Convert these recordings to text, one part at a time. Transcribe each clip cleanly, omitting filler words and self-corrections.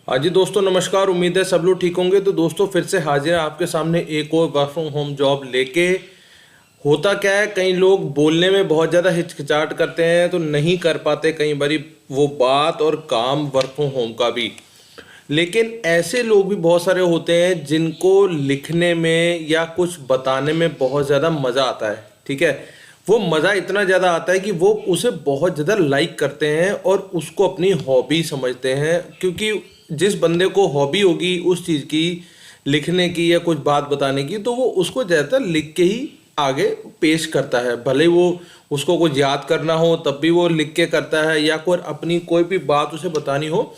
हाँ जी दोस्तों, नमस्कार। उम्मीद है सब लोग ठीक होंगे। तो दोस्तों फिर से हाजिर है आपके सामने एक और वर्क फ्रॉम होम जॉब लेके। होता क्या है, कई लोग बोलने में बहुत ज़्यादा हिचकिचाहट करते हैं तो नहीं कर पाते कई बारी वो बात और काम वर्क फ्रॉम होम का भी। लेकिन ऐसे लोग भी बहुत सारे होते हैं जिनको लिखने में या कुछ बताने में बहुत ज़्यादा मज़ा आता है। ठीक है, वो मज़ा इतना ज़्यादा आता है कि वो उसे बहुत ज़्यादा लाइक करते हैं और उसको अपनी हॉबी समझते हैं। क्योंकि जिस बंदे को हॉबी होगी उस चीज़ की, लिखने की या कुछ बात बताने की, तो वो उसको ज़्यादातर लिख के ही आगे पेश करता है। भले वो उसको कुछ याद करना हो तब भी वो लिख के करता है, या कोई अपनी कोई भी बात उसे बतानी हो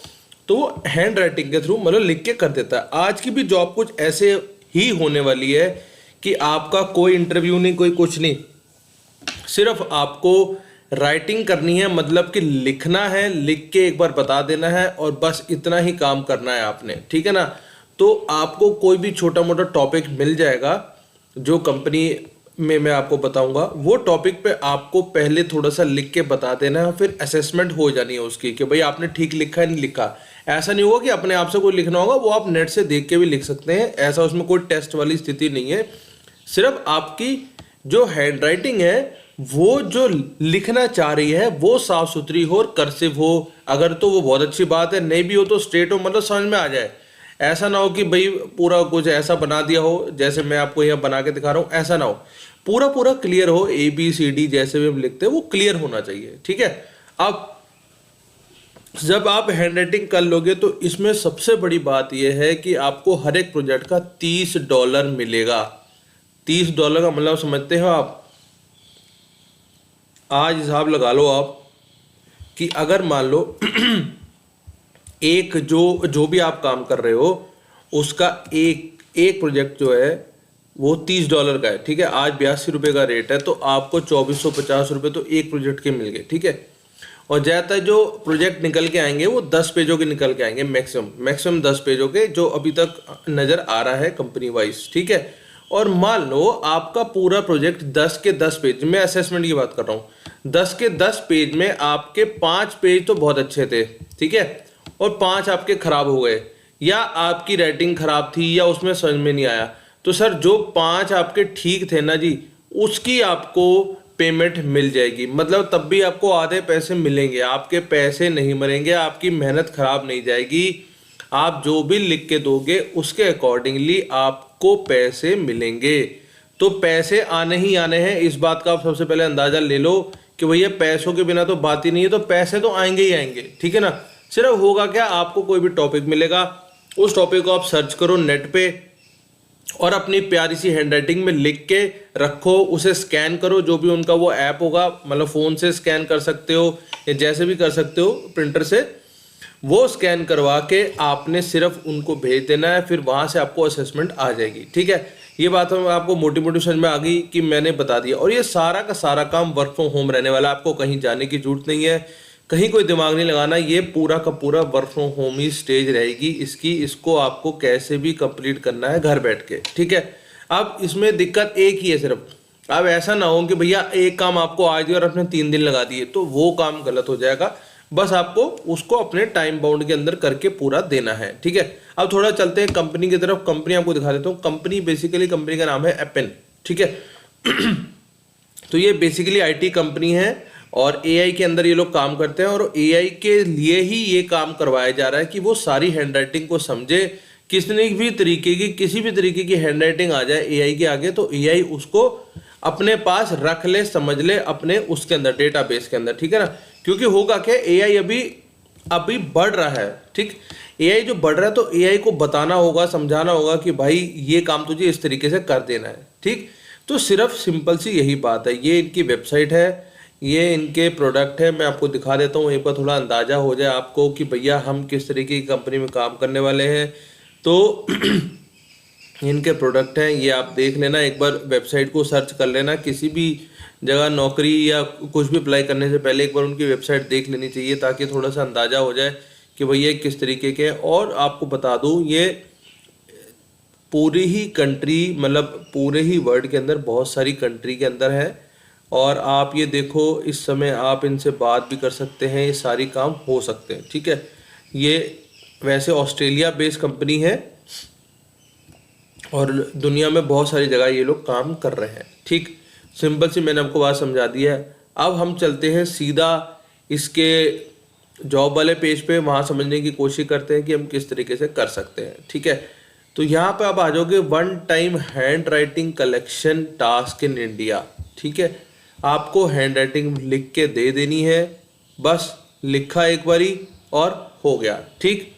तो वो हैंड राइटिंग के थ्रू मतलब लिख के कर देता है। आज की भी जॉब कुछ ऐसे ही होने वाली है कि आपका कोई इंटरव्यू नहीं, कोई कुछ नहीं, सिर्फ आपको राइटिंग करनी है। मतलब कि लिखना है, लिख के एक बार बता देना है और बस इतना ही काम करना है आपने। ठीक है ना। तो आपको कोई भी छोटा मोटा टॉपिक मिल जाएगा जो कंपनी में मैं आपको बताऊंगा। वो टॉपिक पे आपको पहले थोड़ा सा लिख के बता देना है, फिर असेसमेंट हो जानी है उसकी कि भाई आपने ठीक लिखा है नहीं लिखा। ऐसा नहीं होगा कि अपने आप से कोई लिखना होगा, वो आप नेट से देख के भी लिख सकते हैं। ऐसा उसमें कोई टेस्ट वाली स्थिति नहीं है। सिर्फ आपकी जो हैंड राइटिंग है, वो जो लिखना चाह रही है वो साफ सुथरी हो और कर्सिव हो। अगर तो वो बहुत अच्छी बात है, नहीं भी हो तो स्ट्रेट हो, मतलब समझ में आ जाए। ऐसा ना हो कि भाई पूरा कुछ ऐसा बना दिया हो जैसे मैं आपको यहाँ बना के दिखा रहा हूँ, ऐसा ना हो। पूरा पूरा क्लियर हो, ABCD जैसे भी हम लिखते हैं वो क्लियर होना चाहिए। ठीक है। अब जब आप हैंड राइटिंग कर लोगे तो इसमें सबसे बड़ी बात यह है कि आपको हर एक प्रोजेक्ट का $30 मिलेगा। $30 का मतलब समझते हो आप? आज हिसाब लगा लो आप कि अगर मान लो एक जो जो भी आप काम कर रहे हो उसका एक एक प्रोजेक्ट जो है वो $30 का है। ठीक है, आज ₹82 का रेट है तो आपको 2450 तो एक प्रोजेक्ट के मिल गए। ठीक है। और ज़्यादातर जो प्रोजेक्ट निकल के आएंगे वो 10 पेजों के निकल के आएंगे, मैक्सिमम 10 पेजों के, जो अभी तक नज़र आ रहा है कंपनी वाइज। ठीक है। और मान लो आपका पूरा प्रोजेक्ट 10 के 10 पेज, मैं असेसमेंट की बात कर रहा हूँ, 10 के 10 पेज में आपके 5 पेज तो बहुत अच्छे थे। ठीक है। और 5 आपके खराब हो गए, या आपकी राइटिंग खराब थी, या उसमें समझ में नहीं आया। तो सर जो 5 आपके ठीक थे ना जी, उसकी आपको पेमेंट मिल जाएगी। मतलब तब भी आपको आधे पैसे मिलेंगे, आपके पैसे नहीं मरेंगे, आपकी मेहनत खराब नहीं जाएगी। आप जो भी लिख के दोगे उसके अकॉर्डिंगली आपको पैसे मिलेंगे। तो पैसे आने ही आने हैं, इस बात का आप सबसे पहले अंदाजा ले लो कि भैया पैसों के बिना तो बात ही नहीं है। तो पैसे तो आएंगे ही आएंगे। ठीक है ना। सिर्फ होगा क्या, आपको कोई भी टॉपिक मिलेगा, उस टॉपिक को आप सर्च करो नेट पे और अपनी प्यारी सी हैंडराइटिंग में लिख के रखो, उसे स्कैन करो। जो भी उनका वो ऐप होगा, मतलब फ़ोन से स्कैन कर सकते हो या जैसे भी कर सकते हो प्रिंटर से, वो स्कैन करवा के आपने सिर्फ उनको भेज देना है। फिर वहाँ से आपको असेसमेंट आ जाएगी। ठीक है। ये बात हम आपको मोटी मोटी समझ में आ गई कि मैंने बता दिया। और ये सारा का सारा काम वर्क फ्रॉम होम रहने वाला है, आपको कहीं जाने की जरूरत नहीं है, कहीं कोई दिमाग नहीं लगाना। ये पूरा का पूरा work from home he stage रहेगी इसकी। इसको आपको कैसे भी कंप्लीट करना है घर बैठ के। ठीक है। अब इसमें दिक्कत एक ही है सिर्फ, अब ऐसा ना हो कि भैया एक काम आपको आज दिया और अपने 3 दिन लगा दिए, तो वो काम गलत हो जाएगा। बस आपको उसको अपने टाइम बाउंड के अंदर करके पूरा देना है। ठीक है। अब थोड़ा चलते हैं कंपनी की तरफ। कंपनी आपको दिखा देता हूँ। कंपनी बेसिकली, कंपनी का नाम है एपेन। ठीक है। तो ये बेसिकली IT कंपनी है और AI के अंदर ये लोग काम करते हैं, और AI के लिए ही ये काम करवाया जा रहा है कि वो सारी हैंडराइटिंग को समझे। किसी भी तरीके की हैंडराइटिंग आ जाए AI के आगे तो AI उसको अपने पास रख ले, समझ ले अपने उसके अंदर, डेटाबेस के अंदर। ठीक है ना। क्योंकि होगा क्या, AI अभी अभी बढ़ रहा है। ठीक। AI जो बढ़ रहा है तो AI को बताना होगा, समझाना होगा कि भाई ये काम तुझे इस तरीके से कर देना है। ठीक। तो सिर्फ सिंपल सी यही बात है। ये इनकी वेबसाइट है, ये इनके प्रोडक्ट है। मैं आपको दिखा देता हूँ, एक बार थोड़ा अंदाजा हो जाए आपको कि भैया हम किस तरीके की कंपनी में काम करने वाले हैं। तो इनके प्रोडक्ट हैं, ये आप देख लेना, एक बार वेबसाइट को सर्च कर लेना। किसी भी जगह नौकरी या कुछ भी अप्लाई करने से पहले एक बार उनकी वेबसाइट देख लेनी चाहिए, ताकि थोड़ा सा अंदाज़ा हो जाए कि भैया किस तरीके के। और आपको बता दूं, ये पूरी ही कंट्री, मतलब पूरे ही वर्ल्ड के अंदर बहुत सारी कंट्री के अंदर है। और आप ये देखो, इस समय आप इनसे बात भी कर सकते हैं, ये सारी काम हो सकते हैं। ठीक है। ये वैसे ऑस्ट्रेलिया बेस्ड कंपनी है और दुनिया में बहुत सारी जगह ये लोग काम कर रहे हैं। ठीक, सिंपल सी मैंने आपको बात समझा दी है। अब हम चलते हैं सीधा इसके जॉब वाले पेज पे, वहाँ समझने की कोशिश करते हैं कि हम किस तरीके से कर सकते हैं। ठीक है, तो यहाँ पे आप आ जाओगे one time hand writing collection task in India. ठीक है, आपको हैंड राइटिंग लिख के दे देनी है, बस लिखा एक बारी और हो गया। ठीक,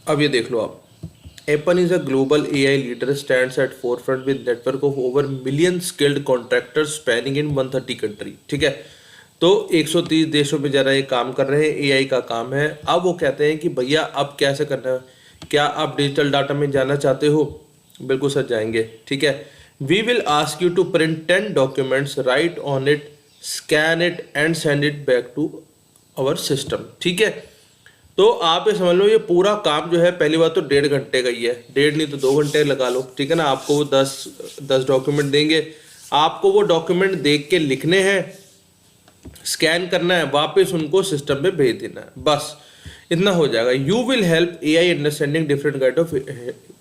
अब ये देख लो आप, Appen is a global AI leader, stands at forefront with network of over million skilled contractors spanning in 130 country। ठीक है, तो 130 देशों में जरा ये काम कर रहे हैं, AI का काम है। अब वो कहते हैं कि भैया अब कैसे करना है, क्या आप डिजिटल डाटा में जाना चाहते हो? बिल्कुल सर जाएंगे। ठीक है, we will ask you to print 10 documents, right on it, scan it and send it back to our system. ठीक है, तो आप ये समझ लो ये पूरा काम जो है, पहली बात तो 1.5 घंटे का ही है, 1.5 नहीं तो 2 घंटे लगा लो। ठीक है ना, आपको वो 10 डॉक्यूमेंट देंगे, आपको वो डॉक्यूमेंट देख के लिखने हैं, स्कैन करना है, वापस उनको सिस्टम पे भेज देना है, बस इतना हो जाएगा। You will help AI understanding different kind of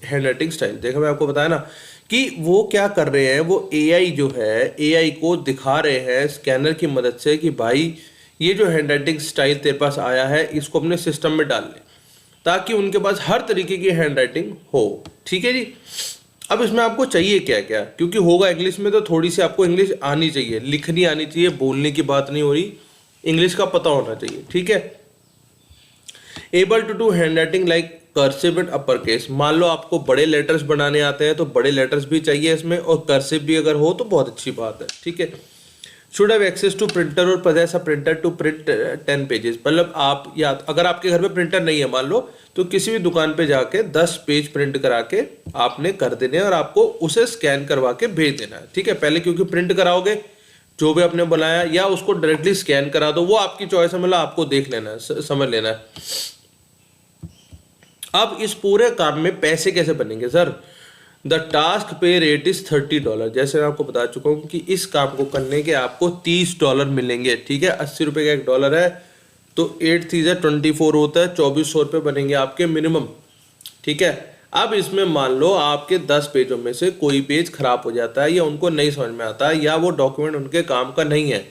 hand writing style. देखा, मैं आपको बताया ना कि वो क्या कर रहे हैं, वो AI जो है, AI को दिखा रहे हैं स्कैनर की मदद से कि भाई ये जो हैंड राइटिंग स्टाइल तेरे पास आया है, इसको अपने सिस्टम में डाल ले, ताकि उनके पास हर तरीके की हैंड राइटिंग हो। ठीक है जी, अब इसमें आपको चाहिए क्या क्या, क्योंकि होगा इंग्लिश में तो थोड़ी सी आपको इंग्लिश आनी चाहिए, लिखनी आनी चाहिए, बोलने की बात नहीं हो रही, इंग्लिश का पता होना चाहिए। ठीक है, able to do hand writing like cursive and upper case. मान लो आपको बड़े लेटर्स बनाने आते हैं तो बड़े लेटर्स भी चाहिए इसमें, और कर्सिव भी अगर हो तो बहुत अच्छी बात है। ठीक है, should have access to printer और possess a printer to print 10 pages. मतलब आप, या अगर आपके घर में प्रिंटर नहीं है मान लो, तो किसी भी दुकान पे जाके 10 पेज प्रिंट करा के आपने कर देने हैं और आपको उसे स्कैन करवा के भेज देना है। ठीक है, पहले क्योंकि प्रिंट कराओगे जो भी आपने बनाया, या उसको डायरेक्टली स्कैन करा दो, वो आपकी चॉइस है, मतलब आपको देख लेना है, समझ लेना है। अब इस पूरे काम में पैसे कैसे बनेंगे सर? द टास्क पे रेट इज $30। जैसे मैं आपको बता चुका हूँ कि इस काम को करने के आपको $30 मिलेंगे। ठीक है, 80 रुपये का $1 है, तो 8 3 24 होता है, 2400 रुपये बनेंगे आपके मिनिमम। ठीक है, अब इसमें मान लो आपके 10 पेजों में से कोई पेज खराब हो जाता है, या उनको नहीं समझ में आता है, या वो डॉक्यूमेंट उनके काम का नहीं है,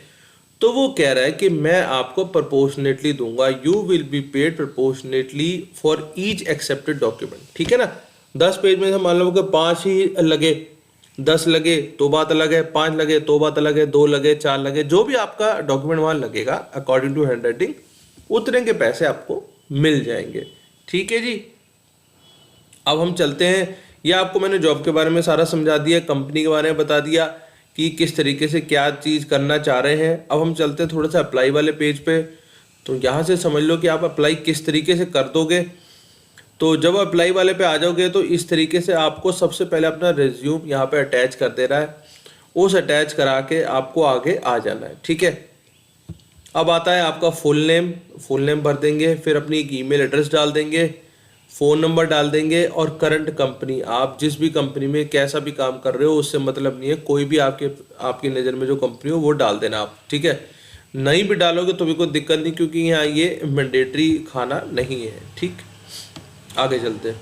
तो वो कह रहा है कि मैं आपको प्रपोर्शनेटली दूंगा, you will be paid proportionately for each accepted document. ठीक है ना, 10 पेज में से मान लो कि 5 ही लगे, 10 लगे तो बात अलग है, 5 लगे तो बात अलग है, 2 लगे 4 लगे, जो भी आपका डॉक्यूमेंट वहाँ लगेगा अकॉर्डिंग टू हैंड राइटिंग, उतने के पैसे आपको मिल जाएंगे। ठीक है जी, अब हम चलते हैं, ये आपको मैंने जॉब के बारे में सारा समझा दिया, कंपनी के बारे में बता दिया कि किस तरीके से क्या चीज़ करना चाह रहे हैं। अब हम चलते हैं थोड़ा सा अप्लाई वाले पेज पे, तो यहाँ से समझ लो कि आप अप्लाई किस तरीके से कर दोगे। तो जब अप्लाई वाले पे आ जाओगे तो इस तरीके से आपको सबसे पहले अपना रिज्यूम यहाँ पे अटैच कर देना है, उस अटैच करा के आपको आगे आ जाना है। ठीक है, अब आता है आपका फुल नेम भर देंगे, फिर अपनी एक ईमेल एड्रेस डाल देंगे, फ़ोन नंबर डाल देंगे, और करंट कंपनी, आप जिस भी कंपनी में कैसा भी काम कर रहे हो उससे मतलब नहीं है, कोई भी आपकी नज़र में जो कंपनी हो वो डाल देना आप। ठीक है, नहीं भी डालोगे तो भी कोई दिक्कत नहीं, क्योंकि यहाँ ये मैंडेटरी खाना नहीं है। ठीक, आगे चलते हैं।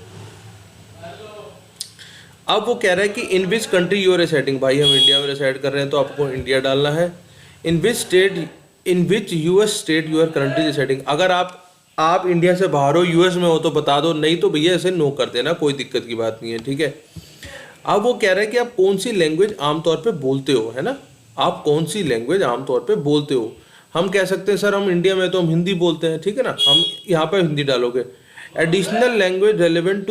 अब वो कह रहा है कि in which country you are residing. भाई हम इंडिया में रिसाइड कर रहे हैं तो आपको इंडिया डालना है। In which US state you are currently residing. अगर आप इंडिया से बाहर हो, यूएस में हो तो बता दो, नहीं तो भैया ऐसे नो कर देना, कोई दिक्कत की बात नहीं है। ठीक है, अब वो कह रहा है कि आप कौन सी लैंग्वेज आमतौर पे बोलते हो, है ना, आप कौन सी लैंग्वेज आमतौर पे बोलते हो। हम कह सकते हैं सर हम इंडिया में तो हम हिंदी बोलते हैं, ठीक है ना, हम यहाँ पे हिंदी डालोगे। Additional language relevant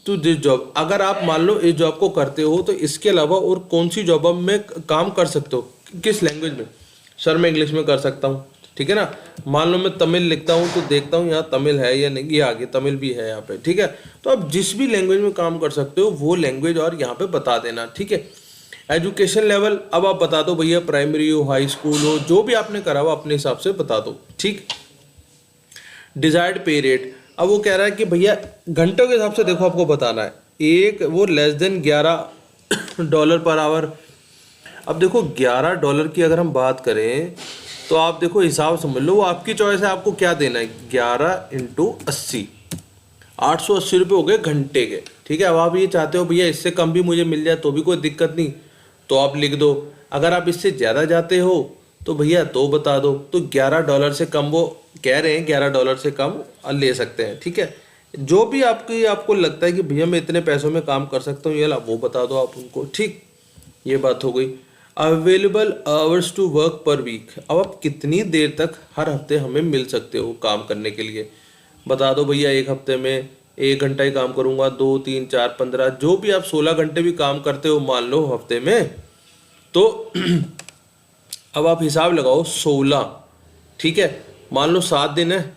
to this job, अगर आप मान लो इस जॉब को करते हो तो इसके अलावा और कौन सी जॉब में काम कर सकते हो, किस लैंग्वेज में। सर मैं इंग्लिश में कर सकता हूँ, ठीक है ना, मान लो मैं तमिल लिखता हूँ तो देखता हूँ यहाँ तमिल है या नहीं, ये आगे तमिल भी है यहाँ पे, ठीक है। तो आप जिस भी लैंग्वेज में काम कर सकते हो वो लैंग्वेज और यहाँ पे बता देना, ठीक है। एजुकेशन लेवल अब आप बता दो भैया, प्राइमरी हो हाई स्कूल हो, जो भी आपने करा हो अपने हिसाब से बता दो, ठीक। डिजायर्ड पे रेट, अब वो कह रहा है कि भैया घंटों के हिसाब से देखो आपको बताना है, एक वो लेस देन $11 पर आवर। अब देखो $11 की अगर हम बात करें तो आप देखो हिसाब समझ लो, वो आपकी चॉइस है, आपको क्या देना है। 11 इंटू 80, 880 रुपये हो गए घंटे के, ठीक है। अब आप ये चाहते हो भैया इससे कम भी मुझे मिल जाए तो भी कोई दिक्कत नहीं, तो आप लिख दो। अगर आप इससे ज़्यादा जाते हो तो भैया तो बता दो। तो $11 से कम वो कह रहे हैं, $11 से कम ले सकते हैं, ठीक है। जो भी आपको लगता है कि भैया मैं इतने पैसों में काम कर सकता हूँ, ये ला वो बता दो आप उनको, ठीक। ये बात हो गई। Available hours to work per week, अब आप कितनी देर तक हर हफ्ते हमें मिल सकते हो काम करने के लिए, बता दो भैया। एक हफ्ते में 1 घंटा ही काम करूँगा, 2, 3, 4, 15, जो भी आप 16 घंटे भी काम करते हो मान लो हफ्ते में, तो अब आप हिसाब लगाओ 16, ठीक है। मान लो 7 दिन है,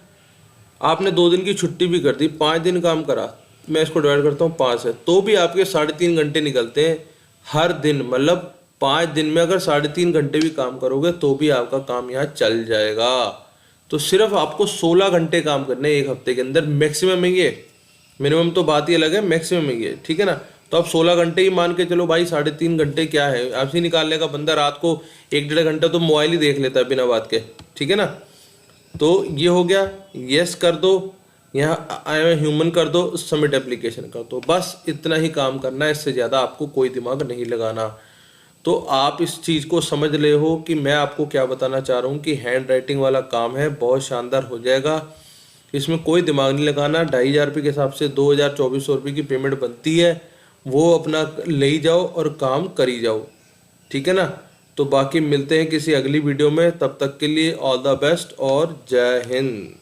आपने 2 दिन की छुट्टी भी कर दी, 5 दिन काम करा, मैं इसको डिवाइड करता हूँ 5 है, तो भी आपके 3.5 घंटे निकलते हैं हर दिन। मतलब 5 दिन में अगर 3.5 घंटे भी काम करोगे तो भी आपका काम यहाँ चल जाएगा। तो सिर्फ आपको 16 घंटे काम करने एक हफ्ते के अंदर, मैक्सिमम है ये, मिनिमम तो बात ही अलग है, मैक्सिमम है ये, ठीक है ना। तो आप 16 घंटे ही मान के चलो भाई, 3.5 घंटे क्या है, आपसे निकाल लेगा बंदा, रात को 1-1.5 घंटा तो मोबाइल ही देख लेता है बिना बात के, ठीक है ना। तो ये हो गया, यस कर दो, यहाँ आई एम ह्यूमन कर दो, सबमिट एप्लीकेशन कर दो, बस इतना ही काम करना है, इससे ज़्यादा आपको कोई दिमाग नहीं लगाना। तो आप इस चीज़ को समझ ले हो कि मैं आपको क्या बताना चाह रहा हूँ कि हैंड राइटिंग वाला काम है, बहुत शानदार हो जाएगा, इसमें कोई दिमाग नहीं लगाना। 2,500 रुपये के हिसाब से 2,000-2,400 रुपये की पेमेंट बनती है, वो अपना ले ही जाओ और काम करी जाओ, ठीक है ना। तो बाकी मिलते हैं किसी अगली वीडियो में, तब तक के लिए ऑल द बेस्ट और जय हिंद।